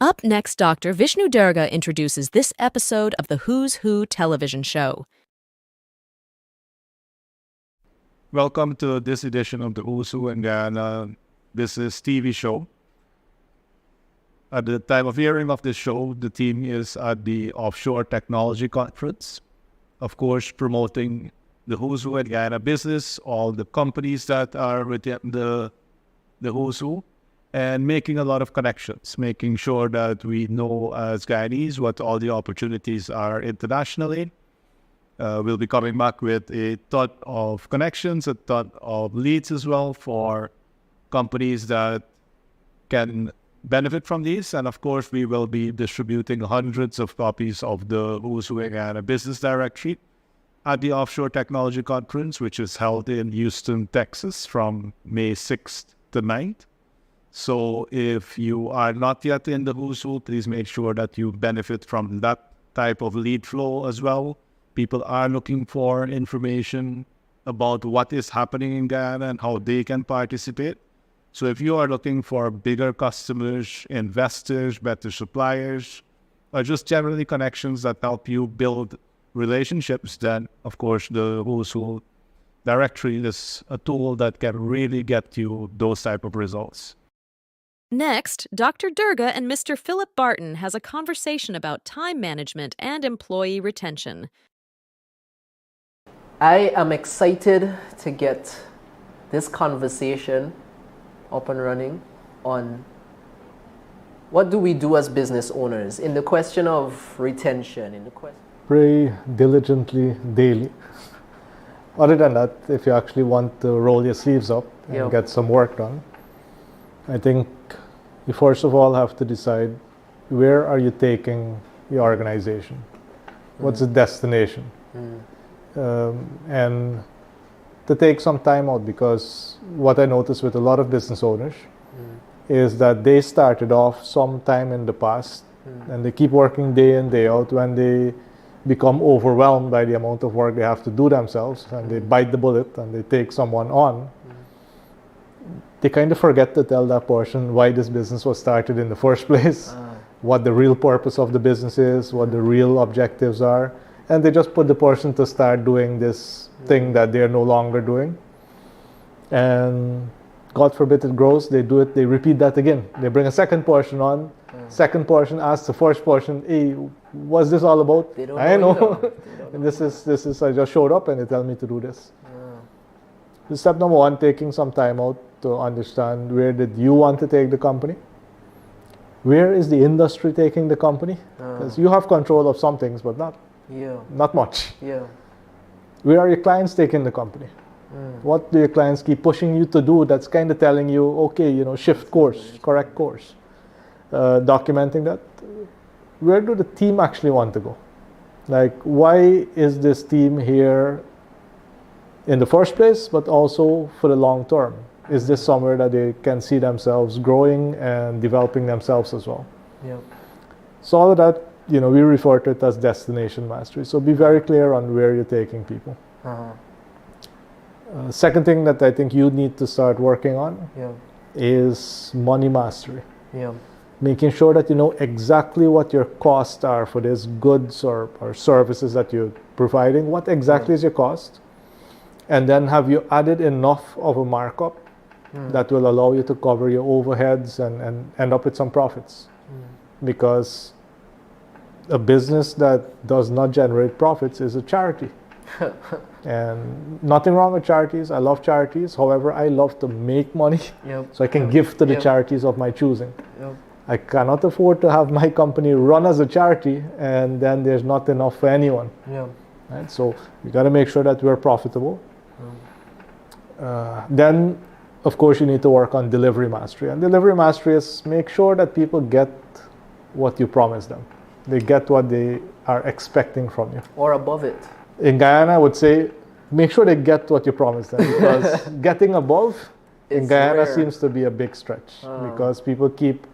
Up next, Dr. Vishnu Durga introduces this episode of the Who's Who television show. Welcome to this edition of the Who's Who in Guyana Business TV Show. At the time of airing of this show, the team is at the Offshore Technology Conference, of course, promoting the Who's Who in Guyana Business, all the companies that are within the Who's Who, and making a lot of connections, making sure that we know as Guyanese what all the opportunities are internationally. We'll be coming back with a ton of connections, a ton of leads as well for companies that can benefit from these. And of course, we will be distributing hundreds of copies of the Who's Who in Guyana Business Directory at the Offshore Technology Conference, which is held in Houston, Texas from May 6th to 9th. So if you are not yet in the Who's Who, please make sure that you benefit from that type of lead flow as well. People are looking for information about what is happening in Guyana and how they can participate. So if you are looking for bigger customers, investors, better suppliers, or just generally connections that help you build relationships, then of course the Who's Who directory is a tool that can really get you those type of results. Next, Dr. Durga and Mr. Philip Barton has a conversation about time management and employee retention. I am excited to get this conversation up and running on what do we do as business owners in the question of retention, in the question. Pray diligently daily. Other than that, if you actually want to roll your sleeves up and get some work done, I think you first of all have to decide where are you taking the organization? What's the destination? And to take some time out, because what I notice with a lot of business owners is that they started off sometime in the past and they keep working day in, day out. When they become overwhelmed by the amount of work they have to do themselves and they bite the bullet and they take someone on, they kind of forget to tell that person why this business was started in the first place, what the real purpose of the business is, what the real objectives are. And they just put the person to start doing this thing that they're no longer doing. And God forbid it grows, they do it, they repeat that again. They bring a second person on, second person asks the first person, hey, what's this all about? They don't I know. And this is, I just showed up and they tell me to do this. So step number one, taking some time out to understand where did you want to take the company? Where is the industry taking the company? Because you have control of some things, but not much. Where are your clients taking the company? What do your clients keep pushing you to do that's kind of telling you, okay, shift course, correct course. Documenting that. Where do the team actually want to go? Like, why is this team here in the first place, but also for the long term? Is this somewhere that they can see themselves growing and developing themselves as well? So all of that, we refer to it as destination mastery. So be very clear on where you're taking people. Second thing that I think you need to start working on is money mastery. Making sure that you know exactly what your costs are for these goods or services that you're providing. What exactly is your cost? And then have you added enough of a markup that will allow you to cover your overheads and end up with some profits? Because a business that does not generate profits is a charity. And nothing wrong with charities. I love charities. However, I love to make money so I can give to the charities of my choosing. I cannot afford to have my company run as a charity and then there's not enough for anyone. Right? So you got to make sure that we're profitable. Then, of course, you need to work on delivery mastery. And delivery mastery is make sure that people get what you promise them. They get what they are expecting from you. Or above it. In Guyana, I would say, make sure they get what you promise them. Because getting above in Guyana rare. seems to be a big stretch. Because people keep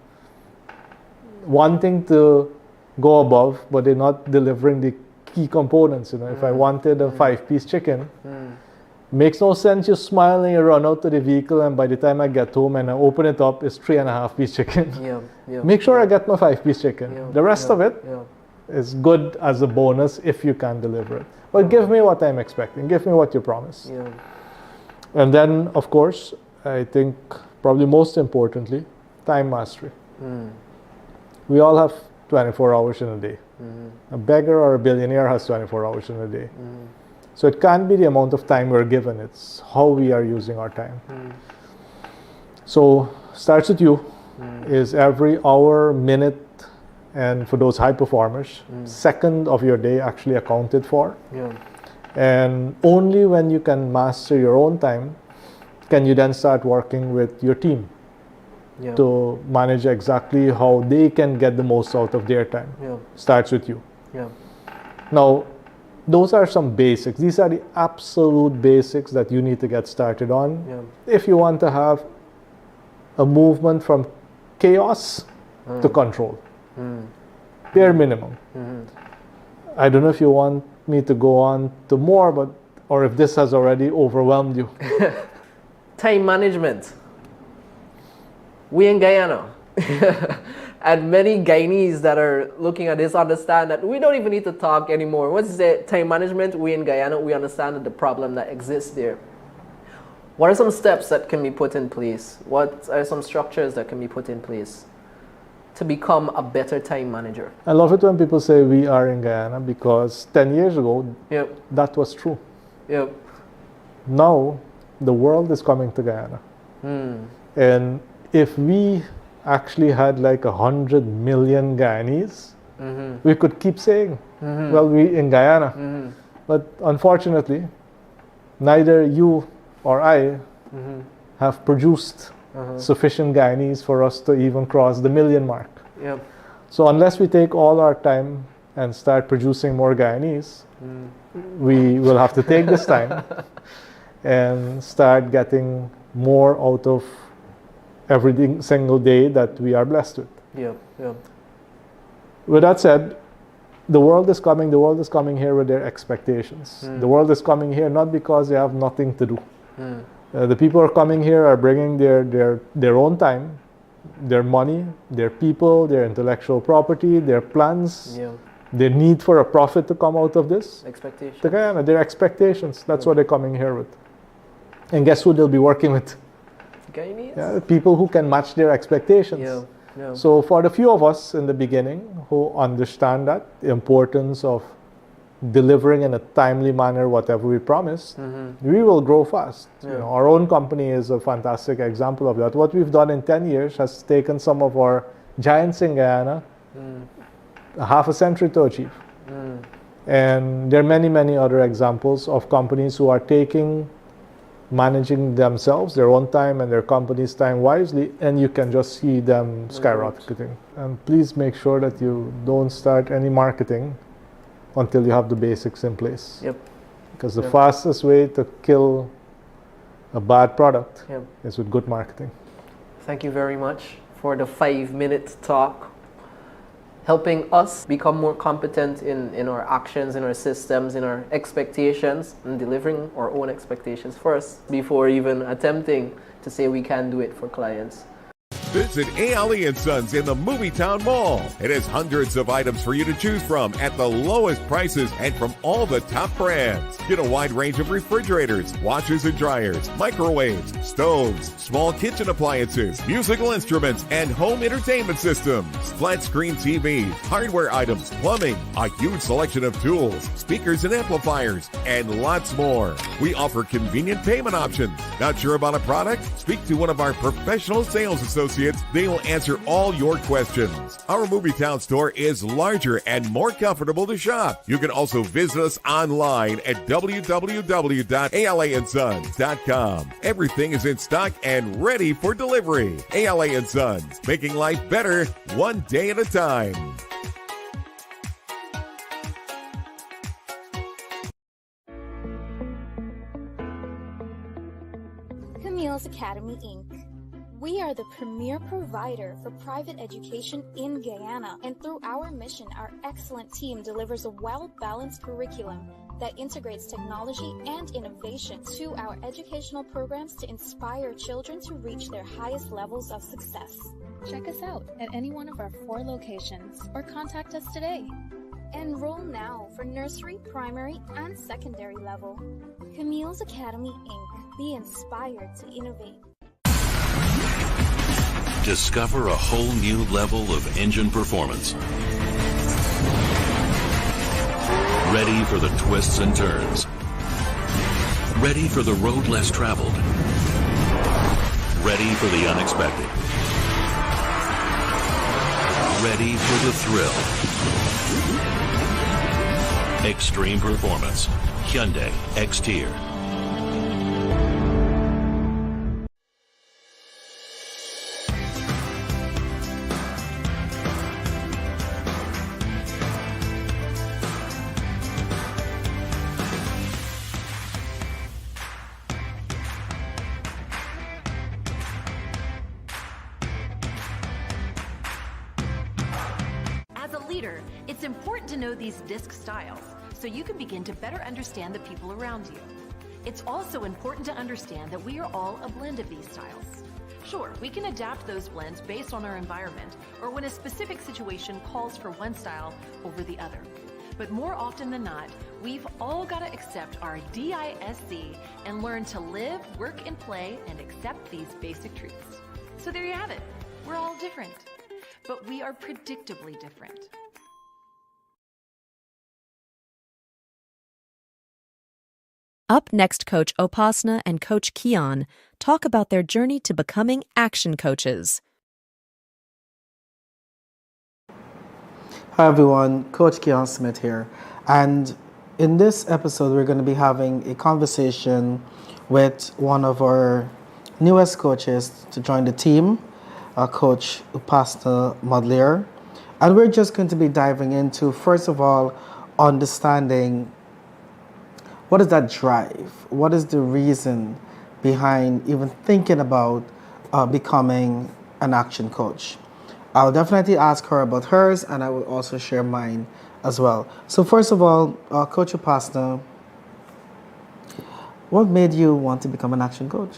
wanting to go above, but they're not delivering the key components. If I wanted a 5-piece chicken, Makes no sense you smile and you run out to the vehicle, and by the time I get home and I open it up, it's 3.5-piece chicken. Yeah, yeah. Make sure I get my 5-piece chicken. Yeah, The rest of it is good as a bonus if you can deliver it. But give me what I'm expecting. Give me what you promise. Yeah. And then, of course, I think probably most importantly, time mastery. We all have 24 hours in a day. A beggar or a billionaire has 24 hours in a day. So it can't be the amount of time we're given, it's how we are using our time. So starts with you, is every hour, minute, and for those high performers, second of your day actually accounted for. Yeah. And only when you can master your own time can you then start working with your team to manage exactly how they can get the most out of their time. Starts with you. Now, those are some basics. These are the absolute basics that you need to get started on if you want to have a movement from chaos to control. Bare minimum. I don't know if you want me to go on to more, but or if this has already overwhelmed you. Time management. We in Guyana and many Guyanese that are looking at this understand that we don't even need to talk anymore. Once you say time management, we in Guyana, we understand the problem that exists there. What are some steps that can be put in place? What are some structures that can be put in place to become a better time manager? I love it when people say we are in Guyana, because 10 years ago, that was true. Now, the world is coming to Guyana. And if we actually had like 100 million Guyanese, we could keep saying, well, we in Guyana. But unfortunately, neither you or I have produced sufficient Guyanese for us to even cross the million mark. So unless we take all our time and start producing more Guyanese, we will have to take this time and start getting more out of every single day that we are blessed with. With that said, the world is coming here with their expectations. The world is coming here not because they have nothing to do. The people who are coming here are bringing their own time, their money, their people, their intellectual property, their plans, their need for a profit to come out of this. Expectations. To Guyana, their expectations. That's what they're coming here with. And guess who they'll be working with? Guyanese? People who can match their expectations. So for the few of us in the beginning who understand that, the importance of delivering in a timely manner whatever we promised, we will grow fast. You know, our own company is a fantastic example of that. What we've done in 10 years has taken some of our giants in Guyana a half a century to achieve. And there are many, many other examples of companies who are managing themselves, their own time and their company's time wisely, and you can just see them skyrocketing. And please make sure that you don't start any marketing until you have the basics in place. Because the fastest way to kill a bad product is with good marketing. Thank you very much for the 5-minute talk, helping us become more competent in our actions, in our systems, in our expectations, and delivering our own expectations first before even attempting to say we can do it for clients. Visit Ale & Sons in the Movie-Town Mall. It has hundreds of items for you to choose from at the lowest prices and from all the top brands. Get a wide range of refrigerators, washers and dryers, microwaves, stoves, small kitchen appliances, musical instruments, and home entertainment systems. Flat screen TV, hardware items, plumbing, a huge selection of tools, speakers and amplifiers, and lots more. We offer convenient payment options. Not sure about a product? Speak to one of our professional sales associates. They will answer all your questions. Our Movie-Town store is larger and more comfortable to shop. You can also visit us online at www.aleandsons.com. Everything is in stock and ready for delivery. Ale & Sons, making life better one day at a time. Camille's Academy, Inc. We are the premier provider for private education in Guyana, and through our mission, our excellent team delivers a well-balanced curriculum that integrates technology and innovation to our educational programs to inspire children to reach their highest levels of success. Check us out at any one of our 4 locations or contact us today. Enroll now for nursery, primary, and secondary level. Camille's Academy, Inc. Be inspired to innovate. Discover a whole new level of engine performance. Ready for the twists and turns. Ready for the road less traveled. Ready for the unexpected. Ready for the thrill. Extreme performance. Hyundai X-Tier. As a leader, it's important to know these DISC styles so you can begin to better understand the people around you. It's also important to understand that we are all a blend of these styles. Sure, we can adapt those blends based on our environment or when a specific situation calls for one style over the other. But more often than not, we've all got to accept our DISC and learn to live, work, and play and accept these basic truths. So there you have it. We're all different, but we are predictably different. Up next, Coach Upasana and Coach Keon talk about their journey to becoming action coaches. Hi everyone, Coach Keon Smith here. And in this episode, we're going to be having a conversation with one of our newest coaches to join the team, Coach Upasana Modlier. And we're just going to be diving into, first of all, understanding what is that drive? What is the reason behind even thinking about becoming an action coach? I'll definitely ask her about hers, and I will also share mine as well. So first of all, Coach Upasana, what made you want to become an action coach?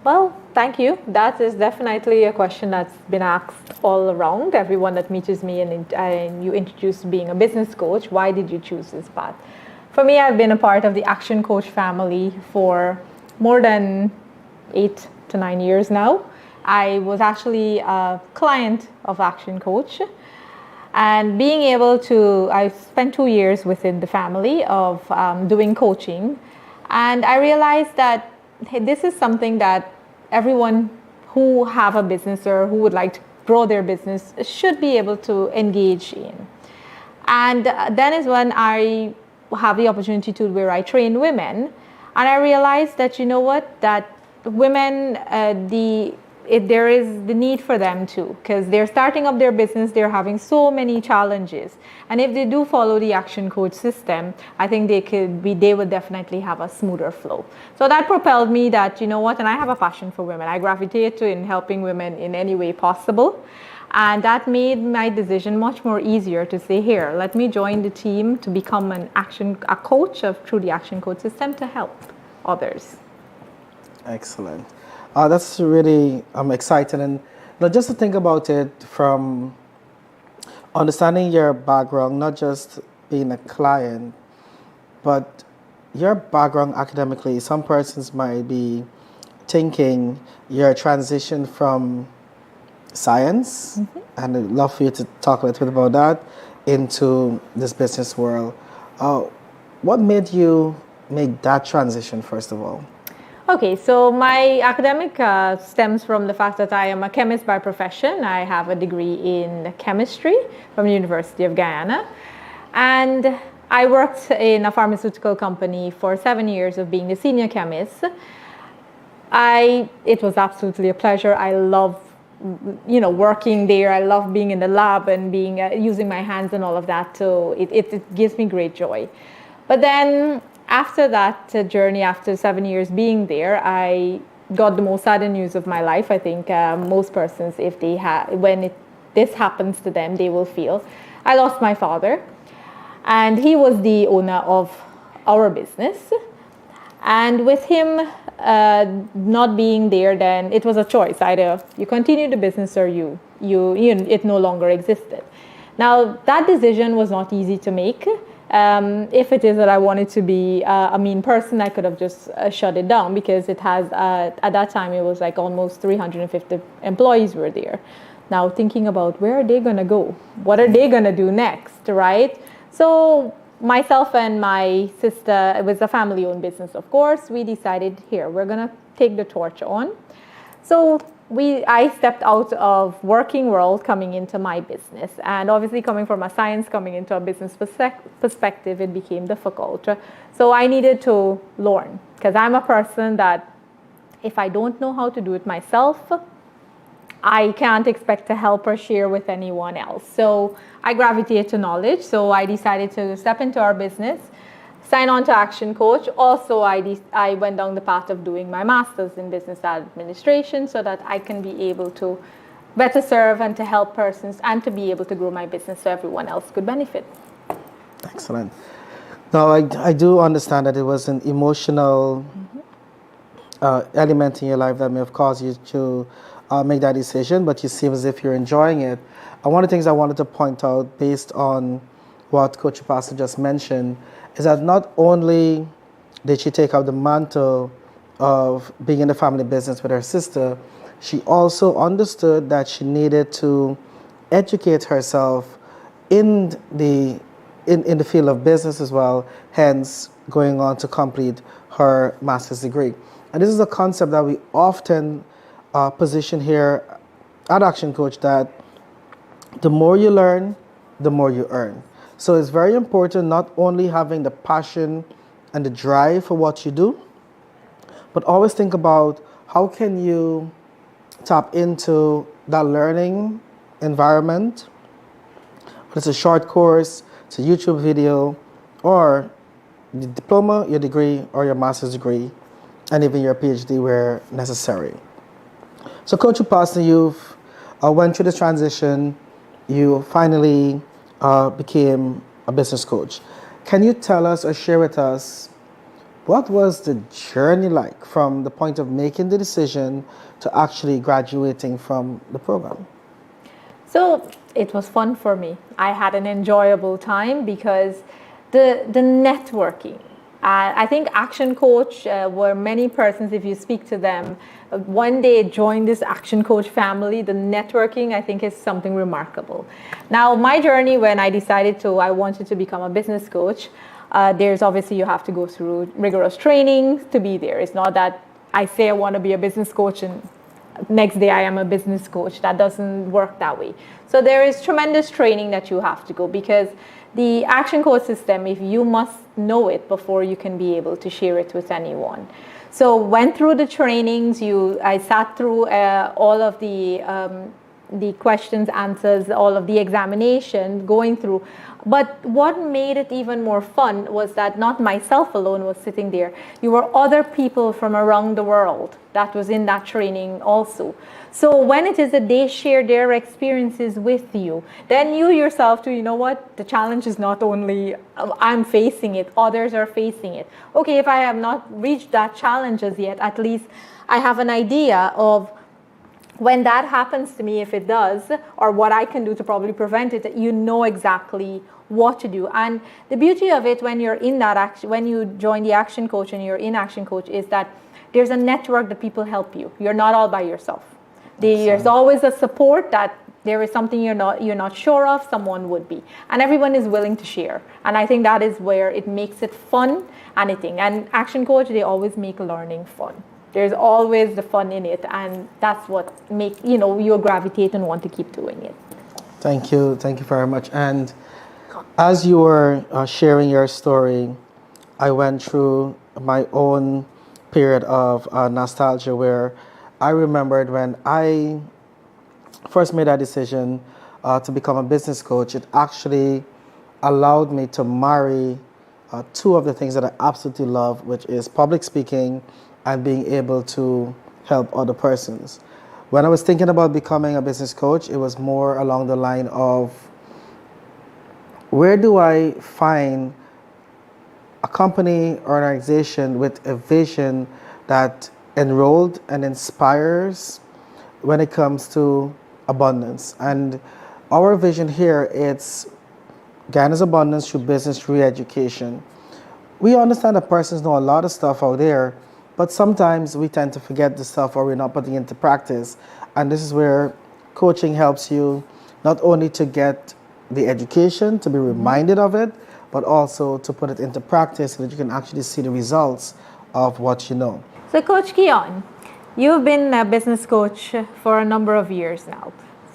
Well, thank you. That is definitely a question that's been asked all around. Everyone that meets me and you introduce being a business coach, why did you choose this path? For me, I've been a part of the Action Coach family for more than 8 to 9 years now. I was actually a client of Action Coach, and being able to, I spent 2 years within the family of doing coaching, and I realized that this is something that everyone who have a business or who would like to grow their business should be able to engage in. And then is when I have the opportunity to where I train women, and I realized that, you know what, that women, there is the need for them too, because they're starting up their business, they're having so many challenges, and if they do follow the Action Coach system, I think they would definitely have a smoother flow. So that propelled me that, you know what, and I have a passion for women. I gravitate to in helping women in any way possible. And that made my decision much more easier to say, here, let me join the team to become a coach through the Action Coach system to help others. Excellent. That's really exciting. And just to think about it from understanding your background, not just being a client, but your background academically. Some persons might be thinking your transition from science, and I'd love for you to talk a little bit about that, into this business world. What made you make that transition, first of all? Okay, so my academic stems from the fact that I am a chemist by profession. I have a degree in chemistry from the University of Guyana. And I worked in a pharmaceutical company for 7 years of being the senior chemist. It was absolutely a pleasure. I love working there. I love being in the lab and using my hands and all of that. So it gives me great joy. But then after that journey, after 7 years being there, I got the most sudden news of my life. I think most persons, when this happens to them, they will feel. I lost my father. And he was the owner of our business. And with him not being there, then it was a choice. Either you continue the business or it no longer existed. Now, that decision was not easy to make. If it is that I wanted to be a mean person, I could have just shut it down, because it has, at that time, it was like almost 350 employees were there. Now, thinking about where are they going to go? What are they going to do next, right? So myself and my sister, it was a family-owned business, of course, we decided, here, we're going to take the torch on. So I stepped out of working world coming into my business, and obviously coming from a science, coming into a business perspective, it became difficult. So I needed to learn, because I'm a person that if I don't know how to do it myself, I can't expect to help or share with anyone else. So I gravitate to knowledge. So I decided to step into our business, sign on to Action Coach. Also, I went down the path of doing my master's in business administration, so that I can be able to better serve and to help persons, and to be able to grow my business so everyone else could benefit. Excellent. Now, I do understand that it was an emotional element in your life that may have caused you to make that decision, but you seem as if you're enjoying it. And one of the things I wanted to point out, based on what Coach Pastor just mentioned, is that not only did she take up the mantle of being in the family business with her sister, she also understood that she needed to educate herself in the field of business as well, hence going on to complete her master's degree. And this is a concept that we often position here at Action Coach, that the more you learn, the more you earn. So it's very important not only having the passion and the drive for what you do, but always think about how can you tap into that learning environment. Whether it's a short course, it's a YouTube video, or the diploma, your degree, or your master's degree, and even your PhD where necessary. So Coach Upasana, you've went through the transition. You finally became a business coach. Can you tell us or share with us, what was the journey like from the point of making the decision to actually graduating from the program? So it was fun for me. I had an enjoyable time, because the networking. I think Action Coach were many persons, if you speak to them, when they join this Action Coach family, the networking, I think, is something remarkable. Now, my journey, when I decided I wanted to become a business coach, there's obviously, you have to go through rigorous training to be there. It's not that I say I want to be a business coach and next day I am a business coach. That doesn't work that way. So there is tremendous training that you have to go, because the Action Coach system, if you must know it before you can be able to share it with anyone. So went through the trainings. I sat through all of the questions, answers, all of the examination, going through. But what made it even more fun was that not myself alone was sitting there. You were other people from around the world that was in that training also. So when it is that they share their experiences with you, then you yourself too, you know what, the challenge is not only I'm facing it, others are facing it. Okay, if I have not reached that challenge as yet, at least I have an idea of when that happens to me, if it does, or what I can do to probably prevent it, you know exactly what to do. And the beauty of it, when you're in that action, when you join the Action Coach and you're in Action Coach, is that there's a network that people help you. You're not all by yourself. There's always a support that there is something you're not sure of, someone would be. And everyone is willing to share. And I think that is where it makes it fun, anything. And Action Coach, they always make learning fun. There's always the fun in it, and that's what makes you gravitate and want to keep doing it. Thank you very much. And as you were sharing your story, I went through my own period of nostalgia, where I remembered when I first made that decision to become a business coach. It actually allowed me to marry two of the things that I absolutely love, which is public speaking and being able to help other persons. When I was thinking about becoming a business coach, it was more along the line of where do I find a company or an organization with a vision that enrolled and inspires when it comes to abundance? And our vision here, it's Guyana's abundance through business, through education. We understand that persons know a lot of stuff out there, but sometimes we tend to forget the stuff or we're not putting it into practice. And this is where coaching helps you not only to get the education, to be reminded of it, but also to put it into practice so that you can actually see the results of what you know. So Coach Keon, you've been a business coach for a number of years now.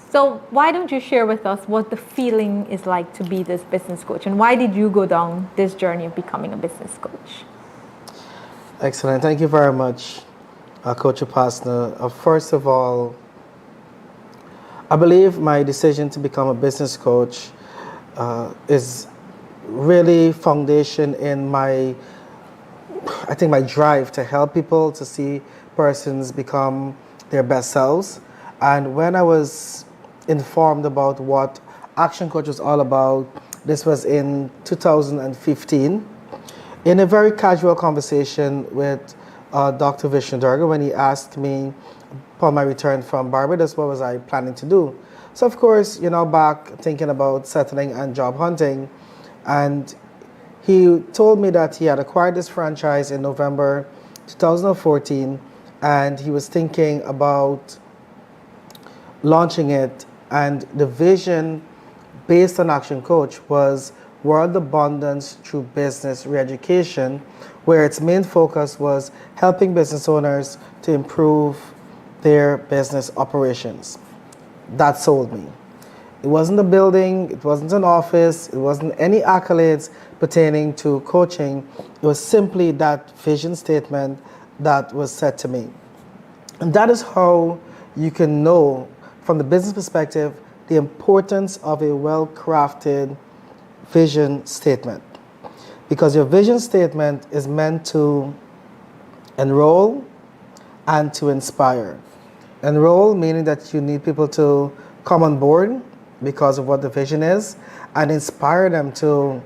So why don't you share with us what the feeling is like to be this business coach, and why did you go down this journey of becoming a business coach? Excellent. Thank you very much, Coach Upasna. First of all, I believe my decision to become a business coach is really foundation in my drive to help people, to see persons become their best selves. And when I was informed about what Action Coach was all about, this was in 2015, in a very casual conversation with Dr. Vishnu Durga, when he asked me upon my return from Barbados, what was I planning to do? So of course, back thinking about settling and job hunting, and he told me that he had acquired this franchise in November 2014, and he was thinking about launching it, and the vision based on Action Coach was World Abundance Through Business Re-education, where its main focus was helping business owners to improve their business operations. That sold me. It wasn't a building, it wasn't an office, it wasn't any accolades pertaining to coaching. It was simply that vision statement that was said to me. And that is how you can know, from the business perspective, the importance of a well-crafted vision statement. Because your vision statement is meant to enroll and to inspire. Enroll meaning that you need people to come on board because of what the vision is, and inspire them to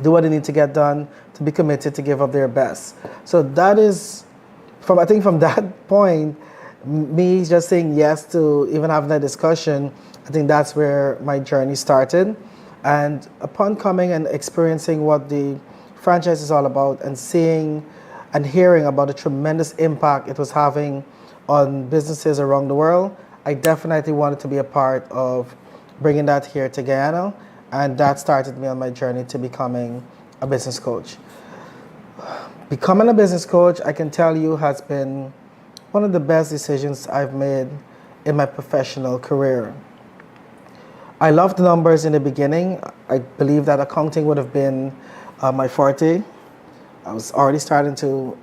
do what they need to get done, to be committed, to give up their best. So that is, from that point, me just saying yes to even having that discussion, I think that's where my journey started. And upon coming and experiencing what the franchise is all about, and seeing and hearing about the tremendous impact it was having on businesses around the world, I definitely wanted to be a part of bringing that here to Guyana, and that started me on my journey to becoming a business coach. Becoming a business coach, I can tell you, has been one of the best decisions I've made in my professional career. I loved numbers in the beginning. I believe that accounting would have been my forte. I was already starting to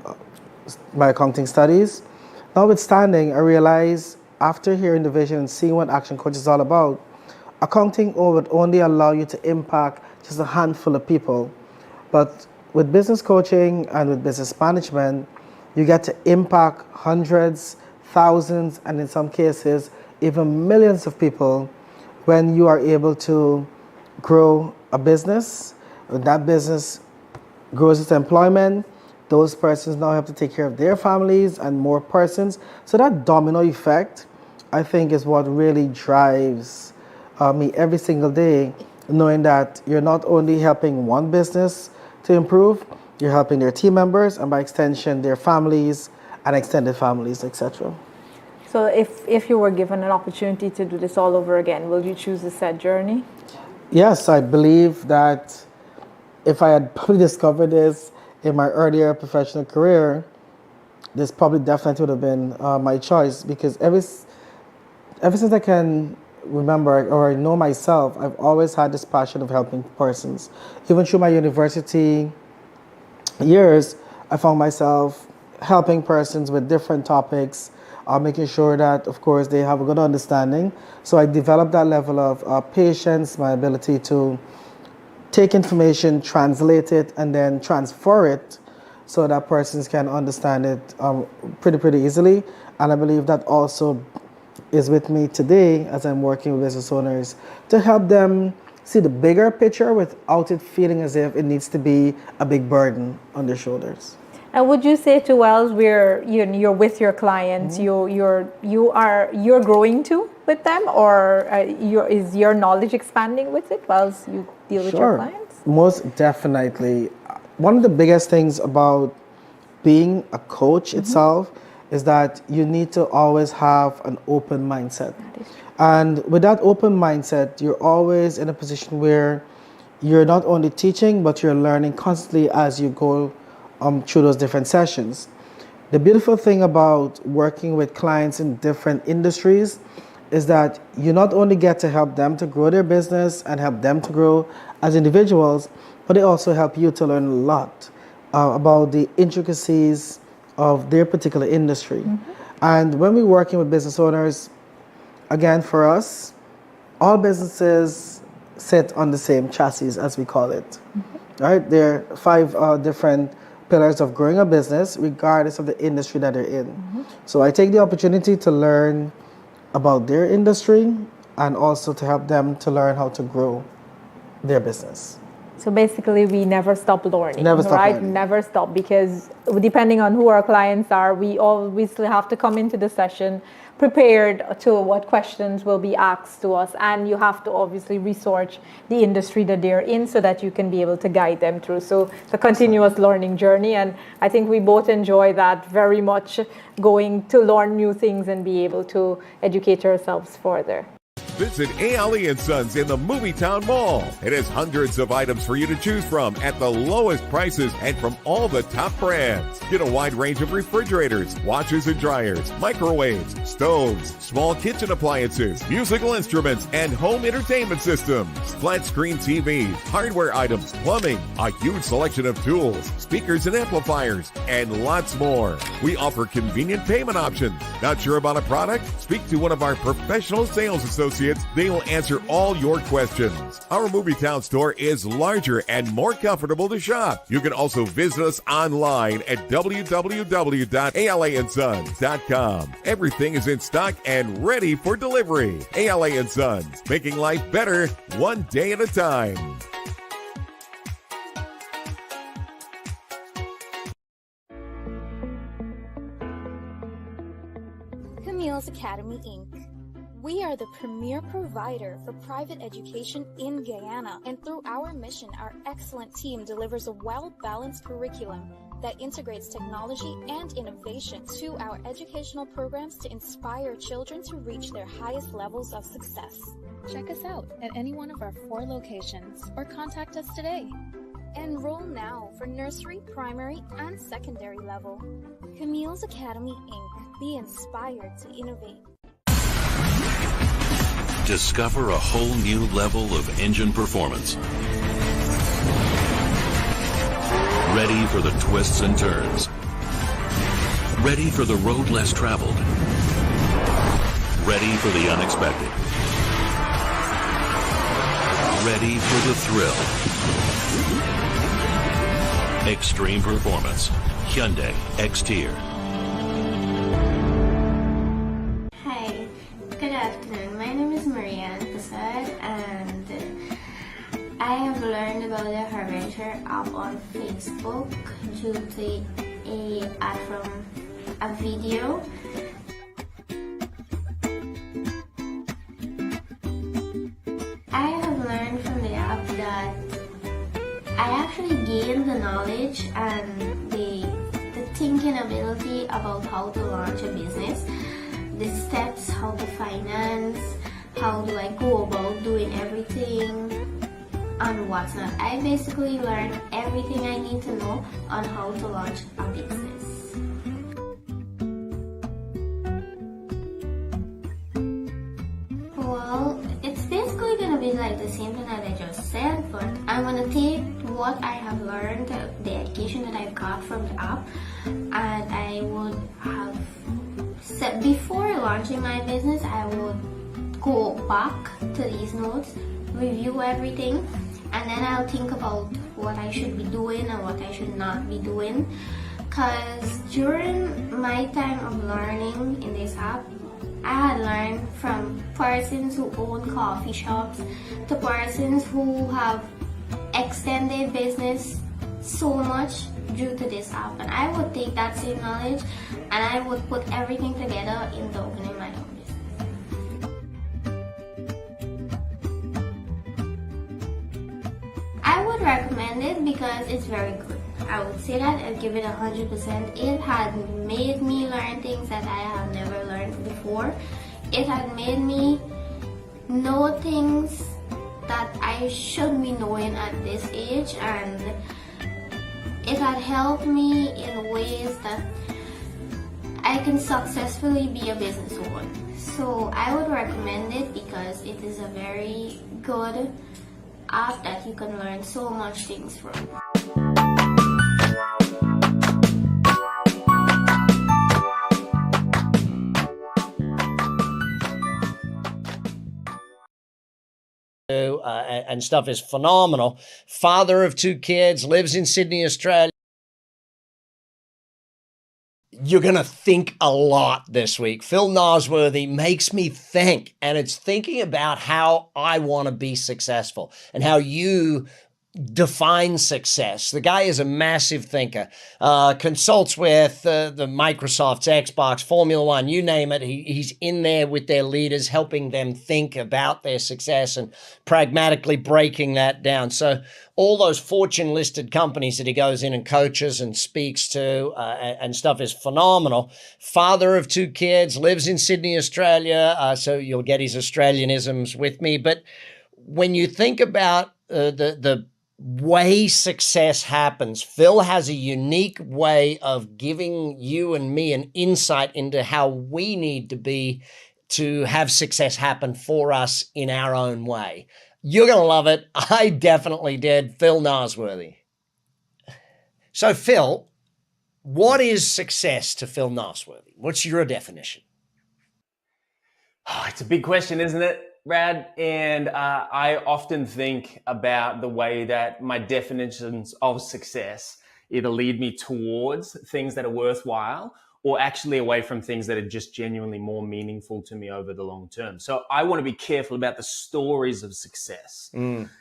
my accounting studies. Notwithstanding, I realized after hearing the vision and seeing what Action Coach is all about, accounting would only allow you to impact just a handful of people. But with business coaching and with business management, you get to impact hundreds, thousands, and in some cases, even millions of people when you are able to grow a business. When that business grows its employment, those persons now have to take care of their families and more persons. So that domino effect, I think, is what really drives me every single day, knowing that you're not only helping one business to improve, you're helping their team members, and by extension, their families and extended families, etc. So if you were given an opportunity to do this all over again, will you choose the said journey? Yes, I believe that if I had probably discovered this in my earlier professional career, this probably definitely would have been my choice, because ever since I can remember or I know myself, I've always had this passion of helping persons. Even through my university years, I found myself helping persons with different topics, making sure that, of course, they have a good understanding. So I developed that level of patience, my ability to take information, translate it, and then transfer it so that persons can understand it pretty easily. And I believe that also is with me today as I'm working with business owners to help them see the bigger picture without it feeling as if it needs to be a big burden on their shoulders. And would you say to Wells, where you're with your clients, you're growing too with them, or is your knowledge expanding with it whilst you deal with your clients? Most definitely. One of the biggest things about being a coach itself is that you need to always have an open mindset. And with that open mindset, you're always in a position where you're not only teaching, but you're learning constantly as you go through those different sessions. The beautiful thing about working with clients in different industries is that you not only get to help them to grow their business and help them to grow as individuals, but they also help you to learn a lot about the intricacies of their particular industry. And when we're working with business owners, again, for us, all businesses sit on the same chassis, as we call it. Right? There are 5 different pillars of growing a business, regardless of the industry that they're in. So I take the opportunity to learn about their industry and also to help them to learn how to grow their business. So basically, we never stop learning, right? Never stop, because depending on who our clients are, we obviously have to come into the session prepared to what questions will be asked to us, and you have to obviously research the industry that they're in so that you can be able to guide them through. So it's a continuous learning journey, and I think we both enjoy that very much, going to learn new things and be able to educate ourselves further. Visit Ayali & Sons in the Movie-Town Mall. It has hundreds of items for you to choose from at the lowest prices and from all the top brands. Get a wide range of refrigerators, washers and dryers, microwaves, stoves, small kitchen appliances, musical instruments, and home entertainment systems. Flat screen TVs, hardware items, plumbing, a huge selection of tools, speakers and amplifiers, and lots more. We offer convenient payment options. Not sure about a product? Speak to one of our professional sales associates. They will answer all your questions. Our Movie-Town store is larger and more comfortable to shop. You can also visit us online at www.alansons.com. Everything is in stock and ready for delivery. ALA & Sons, making life better one day at a time. Camille's Academy, Inc. We are the premier provider for private education in Guyana, and through our mission, our excellent team delivers a well-balanced curriculum that integrates technology and innovation to our educational programs to inspire children to reach their highest levels of success. Check us out at any one of our 4 locations or contact us today. Enroll now for nursery, primary, and secondary level. Camille's Academy, Inc. Be inspired to innovate. Discover a whole new level of engine performance. Ready for the twists and turns. Ready for the road less traveled. Ready for the unexpected. Ready for the thrill. Extreme performance. Hyundai X-Tier. Hi, good afternoon. My name is Marianne Prasad, and I have learned about the Harvester app on Facebook due to a ad from a video. I have learned from the app that I actually gained the knowledge and the thinking ability about how to launch a business, the steps, how to finance, how do I go about doing everything, and what's not. I basically learned everything I need to know on how to launch a business. Well, it's basically going to be like the same thing that I just said, but I'm going to take what I have learned, the education that I've got from the app, and I would have said before launching my business, I would go back to these notes, review everything, and then I'll think about what I should be doing and what I should not be doing. because during my time of learning in this app, I had learned from persons who own coffee shops to persons who have extended business so much due to this app, and I would take that same knowledge and I would put everything together into opening my own business. I would recommend it because it's very good. I would say that I'd give it 100%. It had made me learn things that I have never learned before. It had made me know things that I should be knowing at this age, and it had helped me in ways that I can successfully be a businesswoman. So I would recommend it because it is a very good app that you can learn so much things from. And stuff is phenomenal. Father of 2 kids, lives in Sydney, Australia. You're going to think a lot this week. Phil Nosworthy makes me think, and it's thinking about how I want to be successful and how you define success. The guy is a massive thinker, consults with the Microsofts, Xbox, Formula One, you name it. He's in there with their leaders, helping them think about their success and pragmatically breaking that down. So all those Fortune listed companies that he goes in and coaches and speaks to and stuff is phenomenal. Father of 2 kids, lives in Sydney, Australia. So you'll get his Australianisms with me. But when you think about the way success happens, Phil has a unique way of giving you and me an insight into how we need to be to have success happen for us in our own way. You're going to love it. I definitely did. Phil Nosworthy. So Phil, what is success to Phil Nosworthy? What's your definition? Oh, it's a big question, isn't it, Brad? And I often think about the way that my definitions of success either lead me towards things that are worthwhile or actually away from things that are just genuinely more meaningful to me over the long term. So I want to be careful about the stories of success.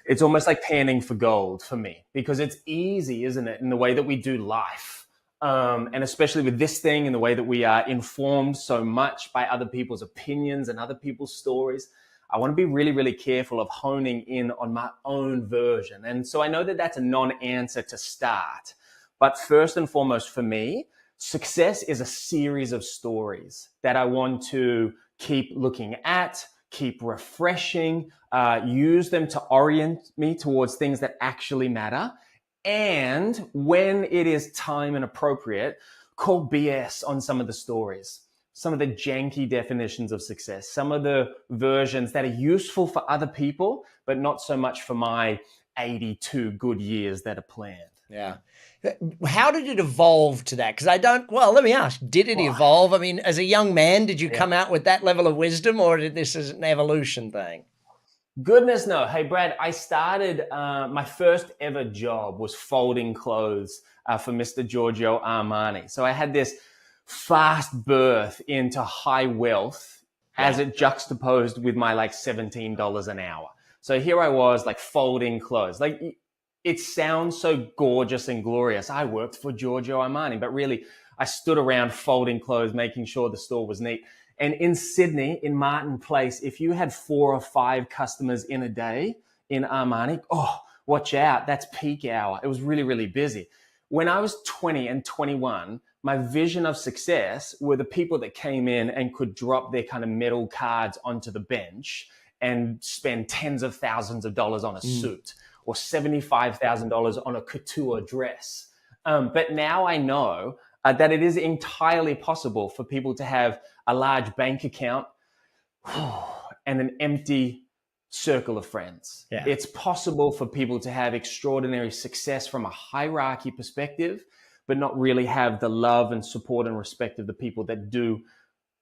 It's almost like panning for gold for me, because it's easy, isn't it, in the way that we do life. And especially with this thing, in the way that we are informed so much by other people's opinions and other people's stories, I want to be really, really careful of honing in on my own version. And so I know that that's a non-answer to start. But first and foremost for me, success is a series of stories that I want to keep looking at, keep refreshing, use them to orient me towards things that actually matter. And when it is time and appropriate, call BS on some of the stories, some of the janky definitions of success, some of the versions that are useful for other people, but not so much for my 82 good years that are planned. Yeah. How did it evolve to that? Because let me ask, did it evolve? I mean, as a young man, did you come out with that level of wisdom, or did this as an evolution thing? Goodness, no. Hey, Brad, I started, my first ever job was folding clothes for Mr. Giorgio Armani. So I had this fast birth into high wealth as it juxtaposed with my $17 an hour. So here I was folding clothes. It sounds so gorgeous and glorious. I worked for Giorgio Armani, but really I stood around folding clothes, making sure the store was neat. And in Sydney, in Martin Place, if you had 4 or 5 customers in a day in Armani, watch out, that's peak hour. It was really, really busy. When I was 20 and 21, my vision of success were the people that came in and could drop their kind of metal cards onto the bench and spend tens of thousands of dollars on a suit or $75,000 on a couture dress. But now I know that it is entirely possible for people to have a large bank account and an empty circle of friends. Yeah. It's possible for people to have extraordinary success from a hierarchy perspective, but not really have the love and support and respect of the people that do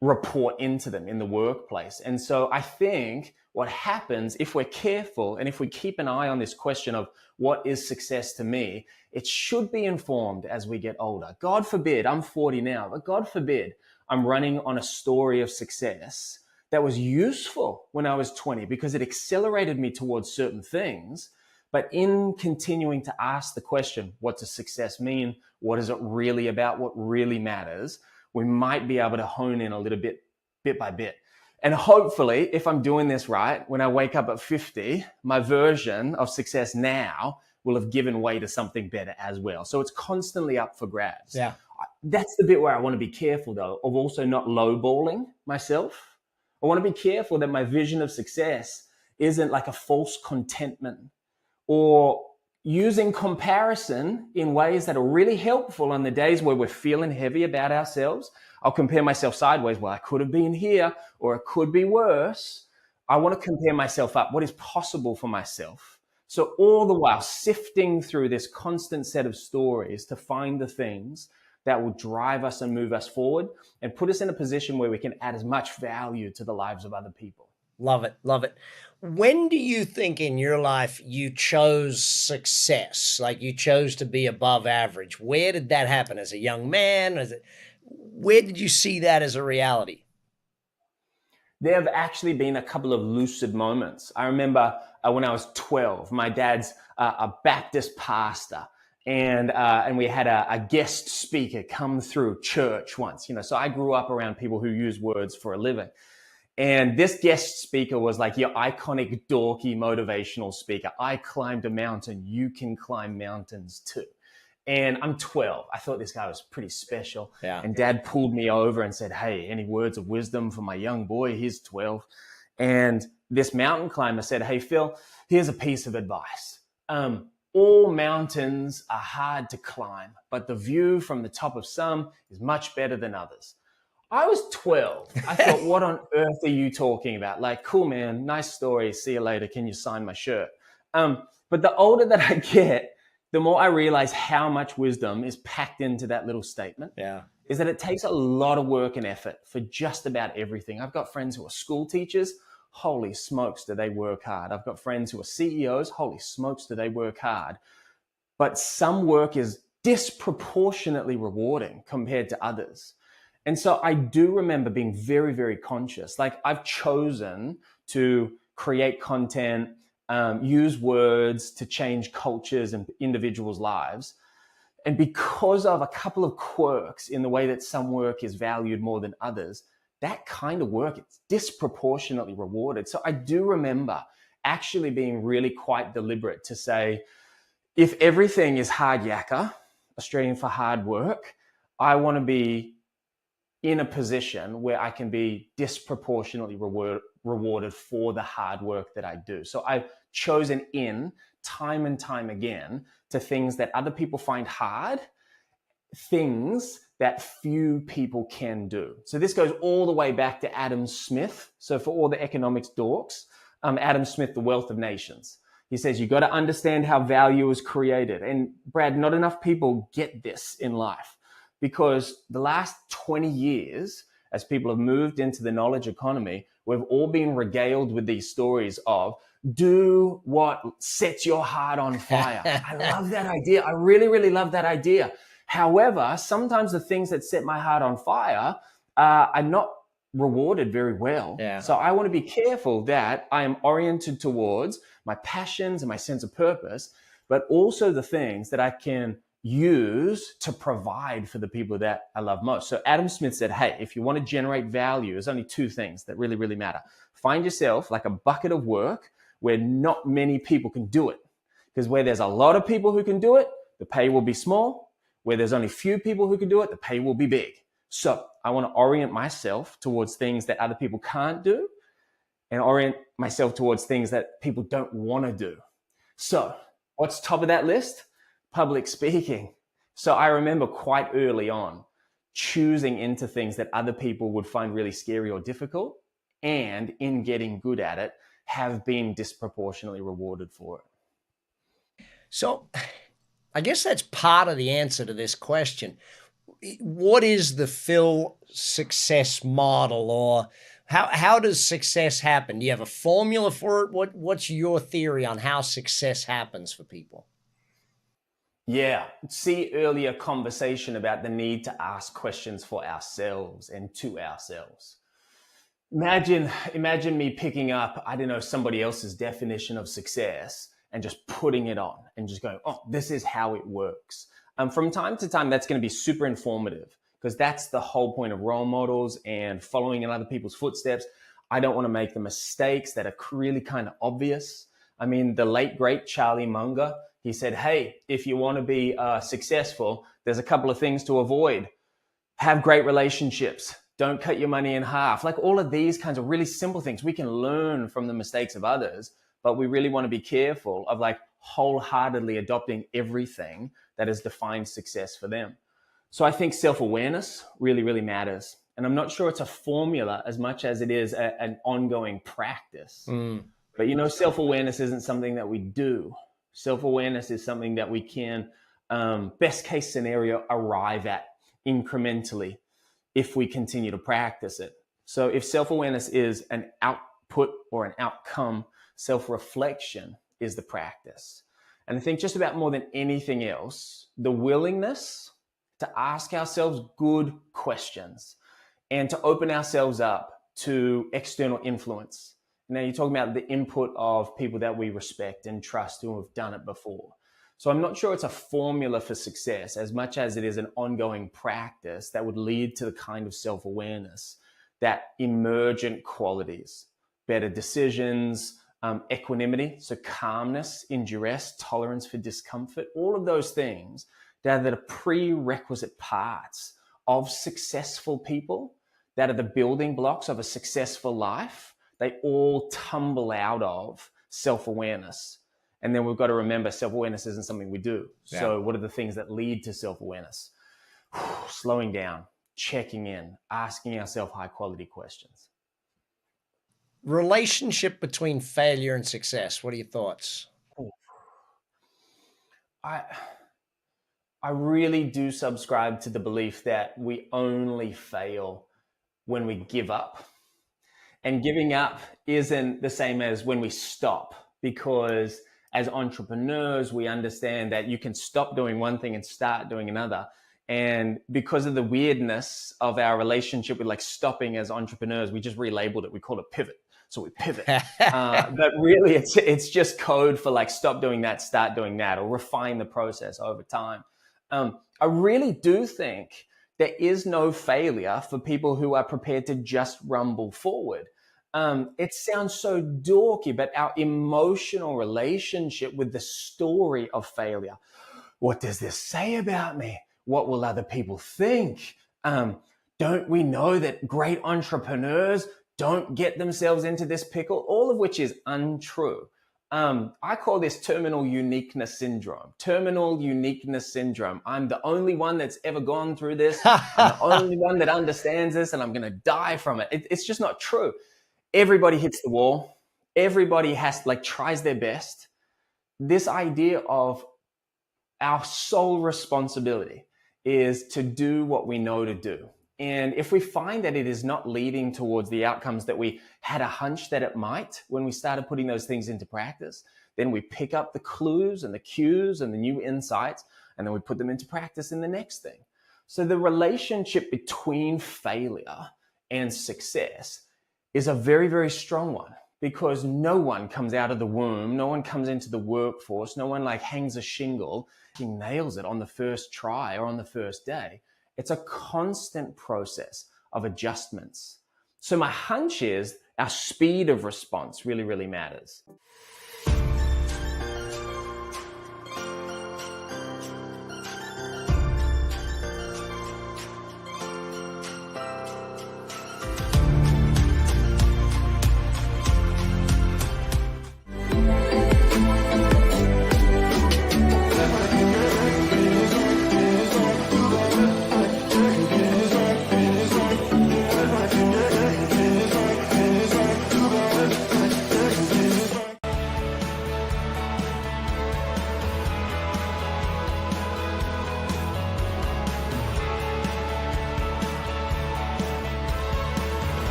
report into them in the workplace. And so I think what happens if we're careful and if we keep an eye on this question of what is success to me, it should be informed as we get older. God forbid, I'm 40 now, but God forbid I'm running on a story of success that was useful when I was 20 because it accelerated me towards certain things. But in continuing to ask the question, what does success mean? What is it really about? What really matters? We might be able to hone in a little bit by bit. And hopefully, if I'm doing this right, when I wake up at 50, my version of success now will have given way to something better as well. So it's constantly up for grabs. Yeah. That's the bit where I want to be careful, though, of also not lowballing myself. I want to be careful that my vision of success isn't like a false contentment or using comparison in ways that are really helpful on the days where we're feeling heavy about ourselves. I'll compare myself sideways. Well, I could have been here or it could be worse. I want to compare myself up. What is possible for myself? So all the while sifting through this constant set of stories to find the things that will drive us and move us forward and put us in a position where we can add as much value to the lives of other people. Love it. Love it. When do you think in your life you chose success? Like you chose to be above average? Where did that happen? As a young man? Where did you see that as a reality? There have actually been a couple of lucid moments. I remember when I was 12, my dad's a Baptist pastor. And we had a guest speaker come through church once, so I grew up around people who use words for a living. And this guest speaker was like your iconic, dorky, motivational speaker. I climbed a mountain. You can climb mountains too. And I'm 12. I thought this guy was pretty special. Yeah. And Dad pulled me over and said, hey, any words of wisdom for my young boy? He's 12. And this mountain climber said, hey, Phil, here's a piece of advice. All mountains are hard to climb, but the view from the top of some is much better than others. I was 12. I thought, what on earth are you talking about? Like, cool, man. Nice story. See you later. Can you sign my shirt? But the older that I get, the more I realize how much wisdom is packed into that little statement. Yeah. Is that it takes a lot of work and effort for just about everything. I've got friends who are school teachers. Holy smokes, do they work hard. I've got friends who are CEOs. Holy smokes, do they work hard. But some work is disproportionately rewarding compared to others. And so I do remember being very, very conscious. Like I've chosen to create content, use words to change cultures and individuals' lives. And because of a couple of quirks in the way that some work is valued more than others, that kind of work is disproportionately rewarded. So I do remember actually being really quite deliberate to say, if everything is hard yakka, Australian for hard work, I want to be in a position where I can be disproportionately rewarded for the hard work that I do. So I've chosen in time and time again to things that other people find hard, things that few people can do. So this goes all the way back to Adam Smith. So for all the economics dorks, Adam Smith, The Wealth of Nations. He says, you got to understand how value is created. And Brad, not enough people get this in life because the last 20 years, as people have moved into the knowledge economy, we've all been regaled with these stories of do what sets your heart on fire. I love that idea. I really, really love that idea. However, sometimes the things that set my heart on fire are not rewarded very well. Yeah. So I want to be careful that I am oriented towards my passions and my sense of purpose, but also the things that I can use to provide for the people that I love most. So Adam Smith said, hey, if you want to generate value, there's only two things that really, really matter. Find yourself like a bucket of work where not many people can do it. Because where there's a lot of people who can do it, the pay will be small. Where there's only few people who can do it, the pay will be big. So I want to orient myself towards things that other people can't do and orient myself towards things that people don't want to do. So what's top of that list? Public speaking. So I remember quite early on choosing into things that other people would find really scary or difficult, and in getting good at it, have been disproportionately rewarded for it. So I guess that's part of the answer to this question. what is the Phil success model, or how does success happen? Do you have a formula for it? What's your theory on how success happens for people? Yeah, see earlier conversation about the need to ask questions for ourselves and to ourselves. Imagine me picking up, I don't know, somebody else's definition of success and just putting it on and just going, oh, this is how it works. From time to time, that's going to be super informative, because that's the whole point of role models and following in other people's footsteps. I don't want to make the mistakes that are really kind of obvious. I mean, the late, great Charlie Munger, he said, hey, if you want to be successful, there's a couple of things to avoid. Have great relationships. Don't cut your money in half. Like all of these kinds of really simple things. We can learn from the mistakes of others, but we really want to be careful of like wholeheartedly adopting everything that has defined success for them. So I think self-awareness really, really matters. And I'm not sure it's a formula as much as it is an ongoing practice. But, you know, self-awareness isn't something that we do. Self-awareness is something that we can, best case scenario, arrive at incrementally if we continue to practice it. So if self-awareness is an output or an outcome, self-reflection is the practice. And I think just about more than anything else, the willingness to ask ourselves good questions and to open ourselves up to external influence. Now, you're talking about the input of people that we respect and trust who have done it before. So I'm not sure it's a formula for success as much as it is an ongoing practice that would lead to the kind of self-awareness, that emergent qualities, better decisions, equanimity, so calmness in duress, tolerance for discomfort, all of those things that are prerequisite parts of successful people, that are the building blocks of a successful life. They all tumble out of self-awareness. And then we've got to remember self-awareness isn't something we do. Yeah. So what are the things that lead to self-awareness? Slowing down, checking in, asking ourselves high-quality questions. Relationship between failure and success. What are your thoughts? I really do subscribe to the belief that we only fail when we give up. And giving up isn't the same as when we stop, because as entrepreneurs, we understand that you can stop doing one thing and start doing another. And because of the weirdness of our relationship with like stopping as entrepreneurs, we just relabeled it. We called it pivot. So we pivot. But really, it's just code for like stop doing that, start doing that, or refine the process over time. I really do think there is no failure for people who are prepared to just rumble forward. It sounds so dorky, but our emotional relationship with the story of failure. What does this say about me? What will other people think? Don't we know that great entrepreneurs don't get themselves into this pickle? All of which is untrue. I call this terminal uniqueness syndrome. Terminal uniqueness syndrome. I'm the only one that's ever gone through this. I'm the only one that understands this, and I'm going to die from it. It's just not true. Everybody hits the wall. Everybody tries their best. This idea of our sole responsibility is to do what we know to do. And if we find that it is not leading towards the outcomes that we had a hunch that it might when we started putting those things into practice, then we pick up the clues and the cues and the new insights, and then we put them into practice in the next thing. So the relationship between failure and success is a very, very strong one, because no one comes out of the womb, no one comes into the workforce, no one hangs a shingle, he nails it on the first try or on the first day. It's a constant process of adjustments. So my hunch is our speed of response really, really matters.